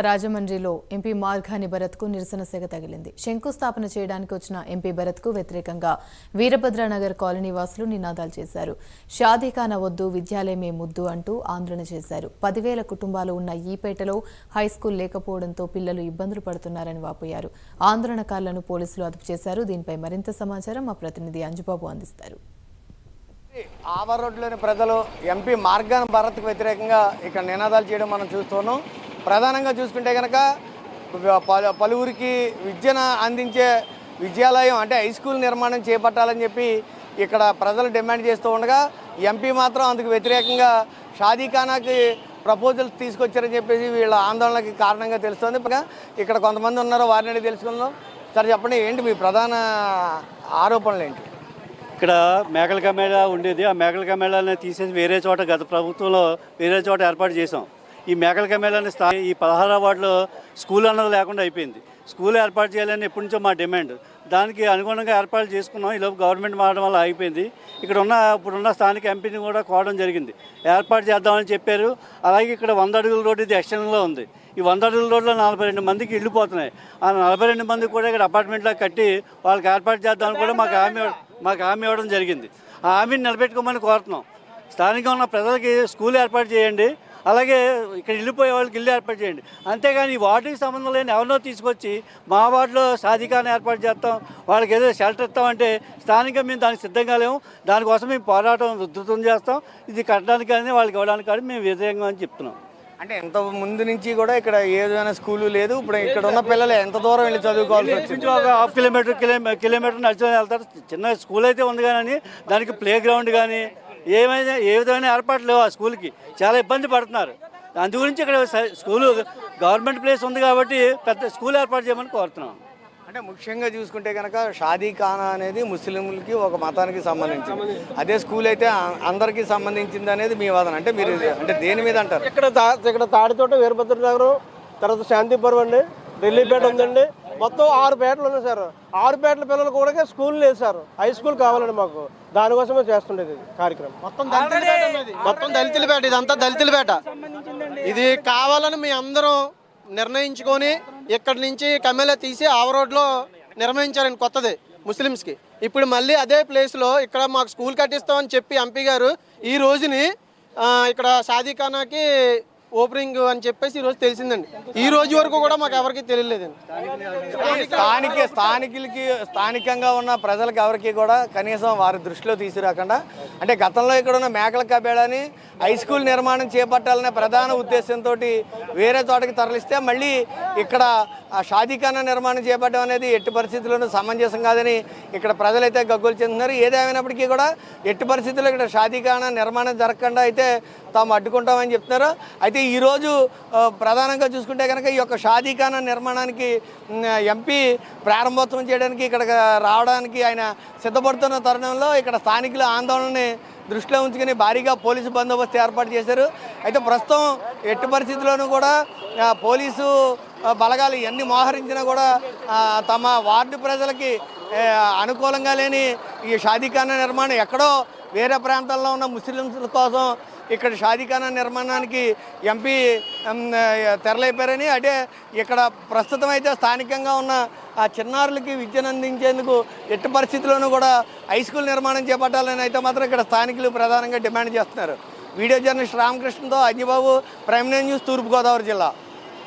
రాజమండ్రిలో ఎంపీ మార్గాని భరత్కు నిరసన సెగ తగిలింది. శంకుస్థాపన చేయడానికి వచ్చిన ఎంపీ భరత్కు వ్యతిరేకంగా వీరభద్రనగర్ కాలనీ వాసులు నినాదాలు చేశారు. షాదీఖానా వద్దు, విద్యాలయమే ముద్దు అంటూ ఆందోళన చేశారు. 10,000 కుటుంబాలు ఉన్న ఈ పేటలో హైస్కూల్ లేకపోవడంతో పిల్లలు ఇబ్బందులు పడుతున్నారని వాపోయారు. ఆందోళనకారులను పోలీసులు అదుపు చేశారు. దీనిపై మరింత సమాచారం మా ప్రతినిధి అంజుబాబు అందిస్తారు. ఆవరోడ్లోని ప్రజలు ఎంపీ మార్గాని భరత్కు వ్యతిరేకంగా ఇక్కడ నినాదాలు చేయడం మనం చూస్తున్నాం. ప్రధానంగా చూసుకుంటే కనుక పలువురికి విద్యను అందించే విద్యాలయం అంటే హై స్కూల్ నిర్మాణం చేపట్టాలని చెప్పి ఇక్కడ ప్రజలు డిమాండ్ చేస్తూ ఉండగా ఎంపీ మాత్రం అందుకు వ్యతిరేకంగా షాదీఖానాకి ప్రపోజల్స్ తీసుకొచ్చారని చెప్పేసి వీళ్ళ ఆందోళనకి కారణంగా తెలుస్తుంది. ఇక్కడ కొంతమంది ఉన్నారో వారిని తెలుసుకుందాం. సరే చెప్పండి, ఏంటి మీ ప్రధాన ఆరోపణలు ఏంటి? ఇక్కడ మేకల కమేళా ఉండేది, ఆ మేకల కమేళాని తీసేసి వేరే చోట గత ప్రభుత్వంలో వేరే చోట ఏర్పాటు చేసాం. ఈ మేకల కమేళాని ఈ 16వ వార్డులో స్కూల్ అన్నది లేకుండా అయిపోయింది. స్కూల్ ఏర్పాటు చేయాలని ఎప్పటి నుంచో మా డిమాండ్. దానికి అనుగుణంగా ఏర్పాటు చేసుకున్నాం. ఈలోపు గవర్నమెంట్ మారడం వల్ల అయిపోయింది. ఇప్పుడున్న స్థానిక ఎంపీని కూడా కోవడం జరిగింది. ఏర్పాటు చేద్దామని చెప్పారు. అలాగే ఇక్కడ 100 అడుగుల రోడ్డు ఇది ఎక్స్టెన్షన్లో ఉంది. ఈ 100 అడుగుల రోడ్లో 42 మందికి ఇళ్ళు పోతున్నాయి. ఆ 42 మందికి కూడా ఇక్కడ అపార్ట్మెంట్లో కట్టి వాళ్ళకి ఏర్పాటు చేద్దామని కూడా మాకు హామీ ఇవ్వడం జరిగింది. ఆ హామీని నిలబెట్టుకోమని కోరుతున్నాం. స్థానికంగా ఉన్న ప్రజలకి స్కూల్ ఏర్పాటు చేయండి, అలాగే ఇక్కడ వెళ్ళిపోయే వాళ్ళకి ఇల్లు ఏర్పాటు చేయండి. అంతేగాని ఈ వార్డుకి సంబంధం లేని ఎవరినో తీసుకొచ్చి మా వార్డులో షాదీఖానా ఏర్పాటు చేస్తాం, వాళ్ళకి ఏదో షెల్టర్ ఇస్తామంటే స్థానికంగా మేము దానికి సిద్ధంగా లేము. దానికోసం మేము పోరాటం ఉధృతం చేస్తాం. ఇది కట్టడానికి కానీ వాళ్ళకి ఇవ్వడానికి కానీ మేము వ్యతిరేకంగా అని చెప్తున్నాం. అంటే ఎంత ముందు నుంచి కూడా ఇక్కడ ఏదైనా స్కూలు లేదు. ఇప్పుడు ఇక్కడ ఉన్న పిల్లలు ఎంత దూరం వెళ్ళి చదువుకోవాల్సి వచ్చింది? ఒక హాఫ్ కిలోమీటర్ నడుచుకొని వెళ్తారు. చిన్న స్కూల్ అయితే ఉంది కానీ దానికి ప్లే గ్రౌండ్ కానీ ఏ విధమైన ఏర్పాట్లు లేవు. ఆ స్కూల్కి చాలా ఇబ్బంది పడుతున్నారు. అందు గురించి ఇక్కడ స్కూలు గవర్నమెంట్ ప్లేస్ ఉంది కాబట్టి పెద్ద స్కూల్ ఏర్పాటు చేయమని కోరుతున్నాం. అంటే ముఖ్యంగా చూసుకుంటే కనుక షాదీఖానా అనేది ముస్లింలకి ఒక మతానికి సంబంధించింది. అదే స్కూల్ అయితే అందరికీ సంబంధించింది అనేది మీ వాదన. అంటే మీరు అంటే దేని మీద అంటారు? ఇక్కడ తాడితోట, వీరభద్రనగర్, తర్వాత శాంతిపురం అండి, ఢిల్లీపేట ఉందండి. మొత్తం 6 పేటలు ఉన్నాయి సార్. 6 పేటల పిల్లలు కూడా స్కూల్ లేదు సార్. హై స్కూల్ కావాలండి మాకు. దానికోసమే చేస్తుండేది కార్యక్రమం. మొత్తం దళితుల పేట, ఇదంతా దళితుల పేట. ఇది కావాలని మీ అందరం నిర్ణయించుకొని ఇక్కడి నుంచి కమేళా తీసి ఆవరోడ్లో నిర్వహించారండి కొత్తది ముస్లిమ్స్కి. ఇప్పుడు మళ్ళీ అదే ప్లేస్లో ఇక్కడ మాకు స్కూల్ కట్టిస్తామని చెప్పి ఎంపీ గారు ఈ రోజుని ఇక్కడ షాదీఖానాకి ఓపెనింగ్ అని చెప్పేసి ఈరోజు తెలిసిందండి. ఈ రోజు వరకు కూడా మాకు ఎవరికి తెలియలేదండి. స్థానికంగా ఉన్న ప్రజలకు ఎవరికి కూడా కనీసం వారి దృష్టిలో తీసుకురాకుండా అంటే గతంలో ఇక్కడ ఉన్న మేకల కబేళాని హై స్కూల్ నిర్మాణం చేపట్టాలనే ప్రధాన ఉద్దేశంతో వేరే చోటకి తరలిస్తే మళ్ళీ ఇక్కడ షాదీఖానా నిర్మాణం చేపట్టడం అనేది ఎట్టి పరిస్థితుల్లోనూ సమంజసం కాదని ఇక్కడ ప్రజలైతే గగ్గోలు చెందుతున్నారు. ఏదేమైనప్పటికీ కూడా ఎట్టి పరిస్థితుల్లో ఇక్కడ షాదీఖానా నిర్మాణం జరగకుండా అయితే తాము అడ్డుకుంటామని చెప్తున్నారు. అయితే ఈరోజు ప్రధానంగా చూసుకుంటే కనుక ఈ యొక్క షాదీఖానా నిర్మాణానికి ఎంపీ ప్రారంభోత్సవం చేయడానికి ఇక్కడ రావడానికి ఆయన సిద్ధపడుతున్న తరుణంలో ఇక్కడ స్థానికుల ఆందోళనని దృష్టిలో ఉంచుకొని భారీగా పోలీసు బందోబస్తు ఏర్పాటు చేశారు. అయితే ప్రస్తుతం ఎట్టి పరిస్థితుల్లోనూ కూడా పోలీసు బలగాలు ఎన్ని మోహరించినా కూడా తమ వార్డు ప్రజలకి అనుకూలంగా లేని ఈ షాదీఖానా నిర్మాణం ఎక్కడో వేరే ప్రాంతాల్లో ఉన్న ముస్లింల కోసం ఇక్కడ షాదీఖానా నిర్మాణానికి ఎంపీ తెరలేపారని, అంటే ఇక్కడ ప్రస్తుతం అయితే స్థానికంగా ఉన్న చిన్నారులకి విద్యను అందించేందుకు ఎట్టి పరిస్థితుల్లోనూ కూడా హై స్కూల్ నిర్మాణం చేపట్టాలని అయితే మాత్రం ఇక్కడ స్థానికులు ప్రధానంగా డిమాండ్ చేస్తున్నారు. వీడియో జర్నలిస్ట్ రామకృష్ణతో అంజబాబు, ప్రైమ్ న్యూస్, తూర్పుగోదావరి జిల్లా.